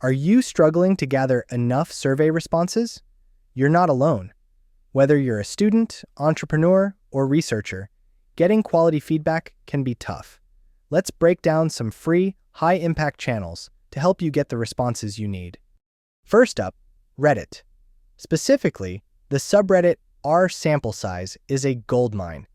Are you struggling to gather enough survey responses? You're not alone. Whether you're a student, entrepreneur, or researcher, getting quality feedback can be tough. Let's break down some free, high-impact channels to help you get the responses you need. First up, Reddit. Specifically, the subreddit r/sample-size is a goldmine.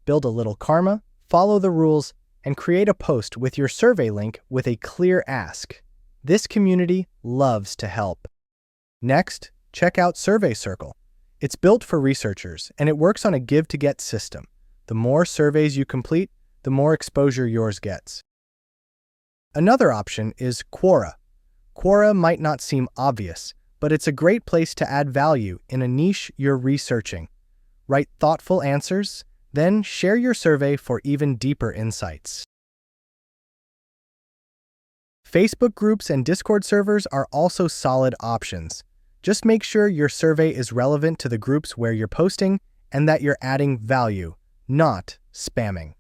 Build a little karma, follow the rules, and create a post with your survey link with a clear ask. This community loves to help. Next, check out Survey Circle. It's built for researchers, and it works on a give-to-get system. The more surveys you complete, the more exposure yours gets. Another option is Quora. Quora might not seem obvious, but it's a great place to add value in a niche you're researching. Write thoughtful answers, then share your survey for even deeper insights. Facebook groups and Discord servers are also solid options. Just make sure your survey is relevant to the groups where you're posting and that you're adding value, not spamming.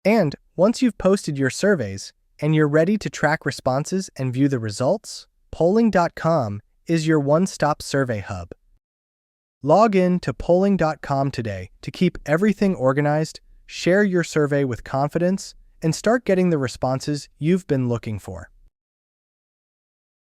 And once you've posted your surveys and you're ready to track responses and view the results, Polling.com is your one-stop survey hub. Log in to Polling.com today to keep everything organized, share your survey with confidence, and start getting the responses you've been looking for.